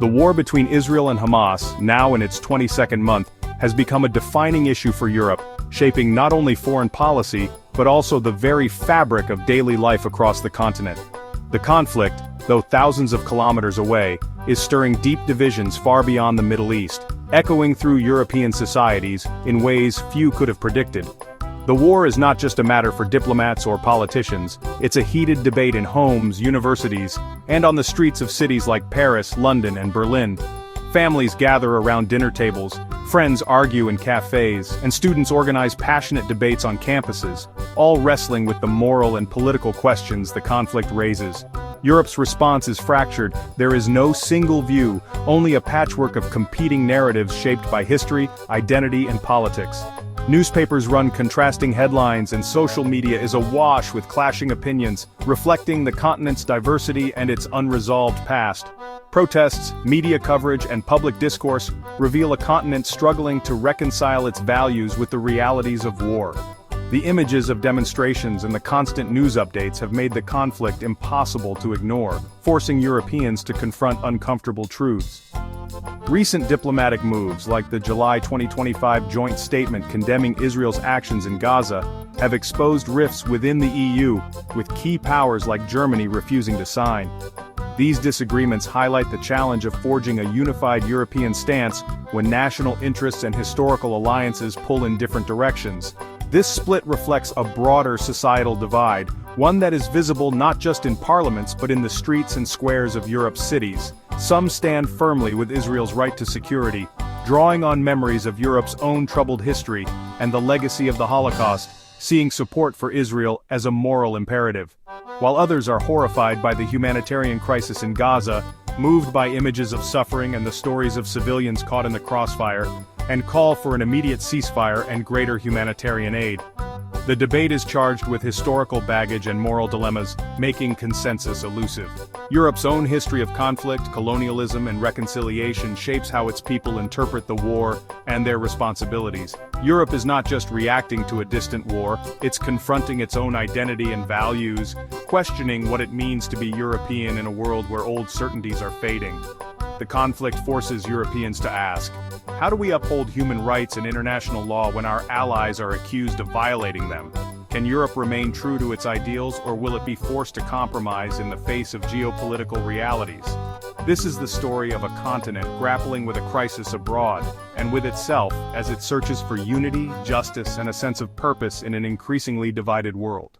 The war between Israel and Hamas, now in its 22nd month, has become a defining issue for Europe, shaping not only foreign policy, but also the very fabric of daily life across the continent. The conflict, though thousands of kilometers away, is stirring deep divisions far beyond the Middle East, echoing through European societies in ways few could have predicted. The war is not just a matter for diplomats or politicians, it's a heated debate in homes, universities, and on the streets of cities like Paris, London, and Berlin. Families gather around dinner tables, friends argue in cafes, and students organize passionate debates on campuses, all wrestling with the moral and political questions the conflict raises. Europe's response is fractured. There is no single view, only a patchwork of competing narratives shaped by history, identity, and politics. Newspapers run contrasting headlines and social media is awash with clashing opinions, reflecting the continent's diversity and its unresolved past. Protests, media coverage, and public discourse reveal a continent struggling to reconcile its values with the realities of war. The images of demonstrations and the constant news updates have made the conflict impossible to ignore, forcing Europeans to confront uncomfortable truths. Recent diplomatic moves, like the July 2025 joint statement condemning Israel's actions in Gaza, have exposed rifts within the EU, with key powers like Germany refusing to sign. These disagreements highlight the challenge of forging a unified European stance when national interests and historical alliances pull in different directions. This split reflects a broader societal divide, one that is visible not just in parliaments but in the streets and squares of Europe's cities. Some stand firmly with Israel's right to security, drawing on memories of Europe's own troubled history and the legacy of the Holocaust, seeing support for Israel as a moral imperative. While others are horrified by the humanitarian crisis in Gaza, moved by images of suffering and the stories of civilians caught in the crossfire, and call for an immediate ceasefire and greater humanitarian aid. The debate is charged with historical baggage and moral dilemmas, making consensus elusive. Europe's own history of conflict, colonialism, and reconciliation shapes how its people interpret the war and their responsibilities. Europe is not just reacting to a distant war, it's confronting its own identity and values, questioning what it means to be European in a world where old certainties are fading. The conflict forces Europeans to ask, how do we uphold human rights and international law when our allies are accused of violating them? Can Europe remain true to its ideals, or will it be forced to compromise in the face of geopolitical realities? This is the story of a continent grappling with a crisis abroad, and with itself as it searches for unity, justice, and a sense of purpose in an increasingly divided world.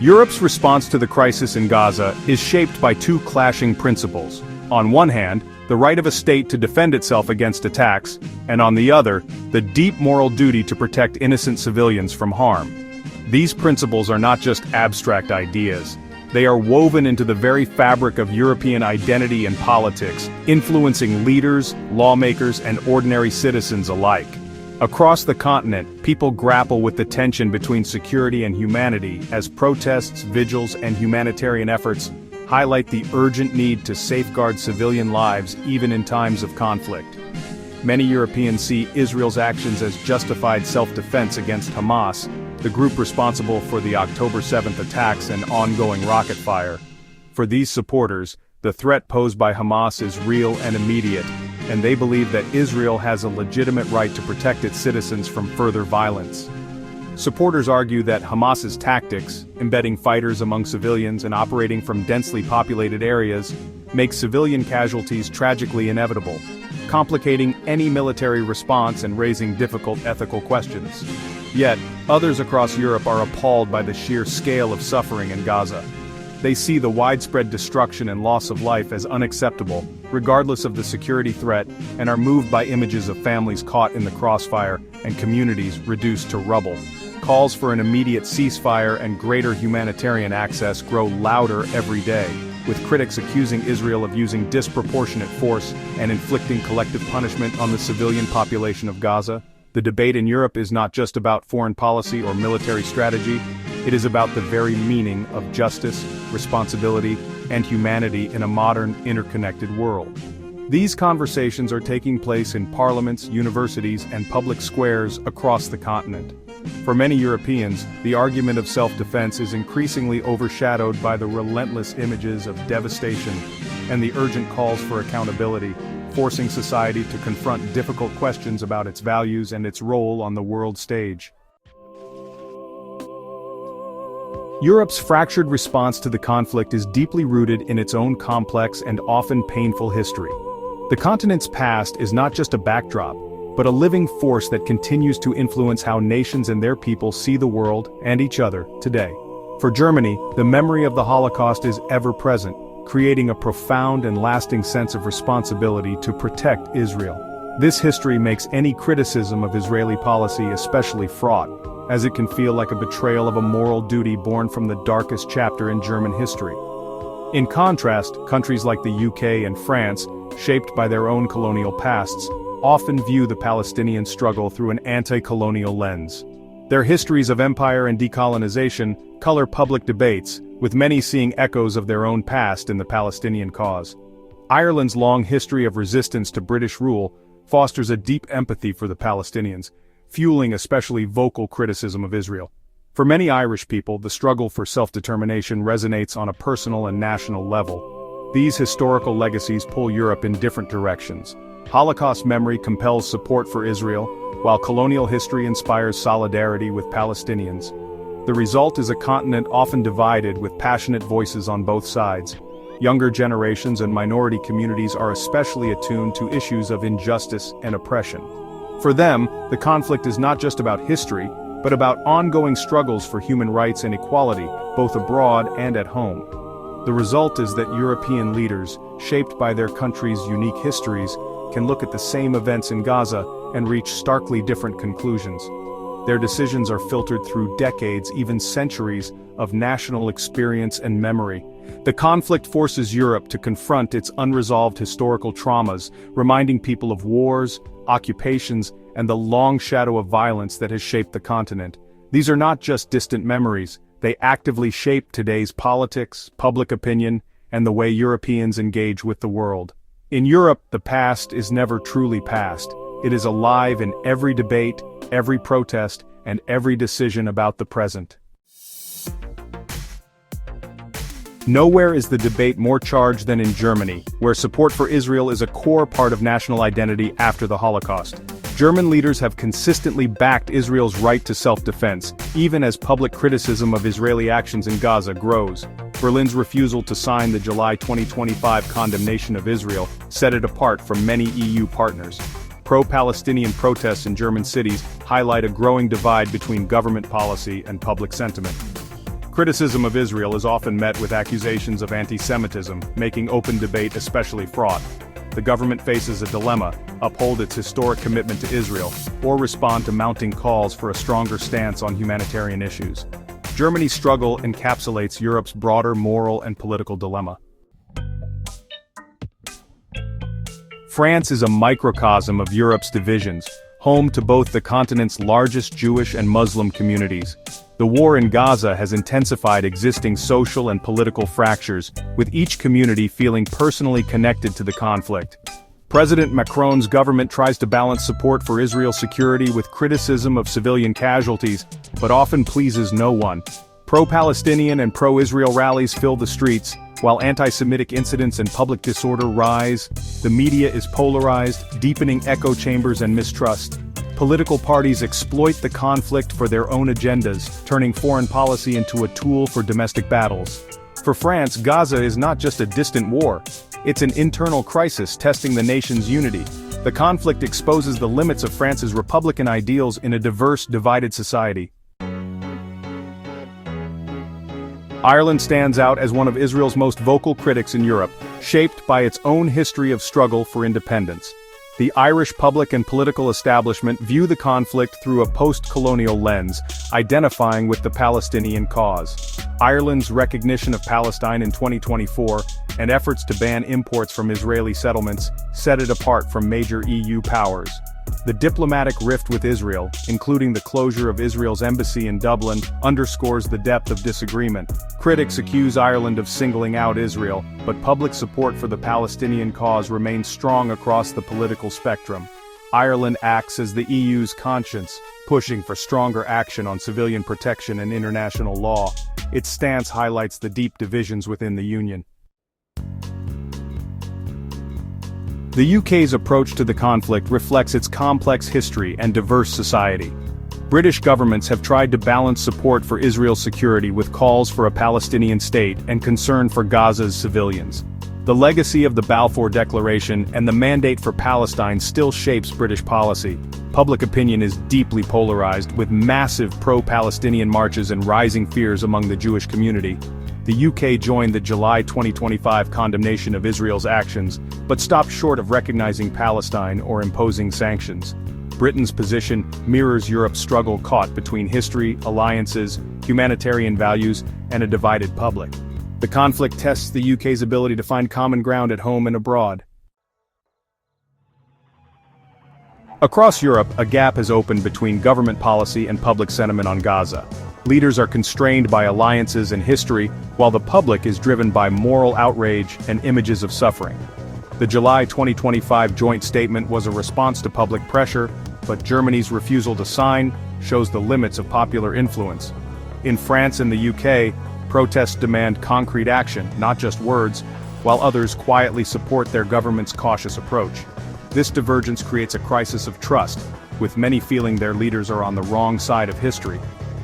Europe's response to the crisis in Gaza is shaped by two clashing principles. On one hand, the right of a state to defend itself against attacks, and on the other, the deep moral duty to protect innocent civilians from harm. These principles are not just abstract ideas. They are woven into the very fabric of European identity and politics, influencing leaders, lawmakers, and ordinary citizens alike. Across the continent, people grapple with the tension between security and humanity as protests, vigils, and humanitarian efforts highlight the urgent need to safeguard civilian lives even in times of conflict. Many Europeans see Israel's actions as justified self-defense against Hamas, the group responsible for the October 7th attacks and ongoing rocket fire. For these supporters, the threat posed by Hamas is real and immediate, and they believe that Israel has a legitimate right to protect its citizens from further violence. Supporters argue that Hamas's tactics, embedding fighters among civilians and operating from densely populated areas, make civilian casualties tragically inevitable, complicating any military response and raising difficult ethical questions. Yet, others across Europe are appalled by the sheer scale of suffering in Gaza. They see the widespread destruction and loss of life as unacceptable, regardless of the security threat, and are moved by images of families caught in the crossfire and communities reduced to rubble. Calls for an immediate ceasefire and greater humanitarian access grow louder every day, with critics accusing Israel of using disproportionate force and inflicting collective punishment on the civilian population of Gaza. The debate in Europe is not just about foreign policy or military strategy, it is about the very meaning of justice, responsibility, and humanity in a modern, interconnected world. These conversations are taking place in parliaments, universities, and public squares across the continent. For many Europeans, the argument of self-defense is increasingly overshadowed by the relentless images of devastation and the urgent calls for accountability, forcing society to confront difficult questions about its values and its role on the world stage. Europe's fractured response to the conflict is deeply rooted in its own complex and often painful history. The continent's past is not just a backdrop, but a living force that continues to influence how nations and their people see the world and each other today. For Germany, the memory of the Holocaust is ever present, creating a profound and lasting sense of responsibility to protect Israel. This history makes any criticism of Israeli policy especially fraught, as it can feel like a betrayal of a moral duty born from the darkest chapter in German history. In contrast, countries like the UK and France, shaped by their own colonial pasts, often view the Palestinian struggle through an anti-colonial lens. Their histories of empire and decolonization color public debates, with many seeing echoes of their own past in the Palestinian cause. Ireland's long history of resistance to British rule fosters a deep empathy for the Palestinians, fueling especially vocal criticism of Israel. For many Irish people, the struggle for self-determination resonates on a personal and national level. These historical legacies pull Europe in different directions. Holocaust memory compels support for Israel, while colonial history inspires solidarity with Palestinians. The result is a continent often divided with passionate voices on both sides. Younger generations and minority communities are especially attuned to issues of injustice and oppression. For them, the conflict is not just about history, but about ongoing struggles for human rights and equality, both abroad and at home. The result is that European leaders, shaped by their country's unique histories, can look at the same events in Gaza and reach starkly different conclusions. Their decisions are filtered through decades, even centuries, of national experience and memory. The conflict forces Europe to confront its unresolved historical traumas, reminding people of wars, occupations, and the long shadow of violence that has shaped the continent. These are not just distant memories, they actively shape today's politics, public opinion, and the way Europeans engage with the world. In Europe, the past is never truly past. It is alive in every debate, every protest, and every decision about the present. Nowhere is the debate more charged than in Germany, where support for Israel is a core part of national identity after the Holocaust. German leaders have consistently backed Israel's right to self-defense, even as public criticism of Israeli actions in Gaza grows. Berlin's refusal to sign the July 2025 condemnation of Israel set it apart from many EU partners. Pro-Palestinian protests in German cities highlight a growing divide between government policy and public sentiment. Criticism of Israel is often met with accusations of anti-Semitism, making open debate especially fraught. The government faces a dilemma: uphold its historic commitment to Israel, or respond to mounting calls for a stronger stance on humanitarian issues. Germany's struggle encapsulates Europe's broader moral and political dilemma. France is a microcosm of Europe's divisions, home to both the continent's largest Jewish and Muslim communities. The war in Gaza has intensified existing social and political fractures, with each community feeling personally connected to the conflict. President Macron's government tries to balance support for Israel's security with criticism of civilian casualties, but often pleases no one. Pro-Palestinian and pro-Israel rallies fill the streets, while anti-Semitic incidents and public disorder rise. The media is polarized, deepening echo chambers and mistrust. Political parties exploit the conflict for their own agendas, turning foreign policy into a tool for domestic battles. For France, Gaza is not just a distant war. It's an internal crisis testing the nation's unity. The conflict exposes the limits of France's republican ideals in a diverse, divided society. Ireland stands out as one of Israel's most vocal critics in Europe, shaped by its own history of struggle for independence. The Irish public and political establishment view the conflict through a post-colonial lens, identifying with the Palestinian cause. Ireland's recognition of Palestine in 2024 and efforts to ban imports from Israeli settlements set it apart from major EU powers. The diplomatic rift with Israel, including the closure of Israel's embassy in Dublin, underscores the depth of disagreement. Critics accuse Ireland of singling out Israel, but public support for the Palestinian cause remains strong across the political spectrum. Ireland acts as the EU's conscience, pushing for stronger action on civilian protection and international law. Its stance highlights the deep divisions within the Union. The UK's approach to the conflict reflects its complex history and diverse society. British governments have tried to balance support for Israel's security with calls for a Palestinian state and concern for Gaza's civilians. The legacy of the Balfour Declaration and the mandate for Palestine still shapes British policy. Public opinion is deeply polarized, with massive pro-Palestinian marches and rising fears among the Jewish community. The UK joined the July 2025 condemnation of Israel's actions, but stopped short of recognizing Palestine or imposing sanctions. Britain's position mirrors Europe's struggle caught between history, alliances, humanitarian values, and a divided public. The conflict tests the UK's ability to find common ground at home and abroad. Across Europe, a gap has opened between government policy and public sentiment on Gaza. Leaders are constrained by alliances and history, while the public is driven by moral outrage and images of suffering. The July 2025 joint statement was a response to public pressure, but Germany's refusal to sign shows the limits of popular influence. In France and the UK, protests demand concrete action, not just words, while others quietly support their government's cautious approach. This divergence creates a crisis of trust, with many feeling their leaders are on the wrong side of history.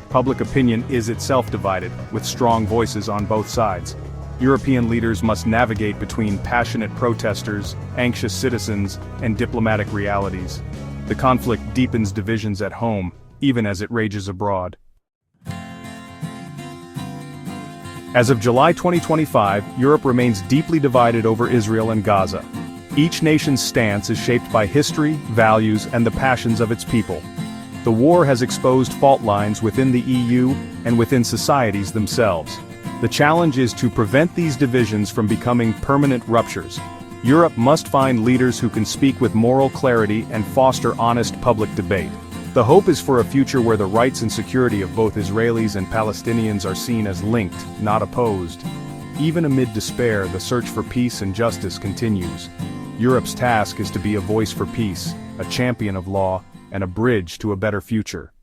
Public opinion is itself divided, with strong voices on both sides. European leaders must navigate between passionate protesters, anxious citizens, and diplomatic realities. The conflict deepens divisions at home, even as it rages abroad. As of July 2025, Europe remains deeply divided over Israel and Gaza. Each nation's stance is shaped by history, values, and the passions of its people. The war has exposed fault lines within the EU and within societies themselves. The challenge is to prevent these divisions from becoming permanent ruptures. Europe must find leaders who can speak with moral clarity and foster honest public debate. The hope is for a future where the rights and security of both Israelis and Palestinians are seen as linked, not opposed. Even amid despair, the search for peace and justice continues. Europe's task is to be a voice for peace, a champion of law, and a bridge to a better future.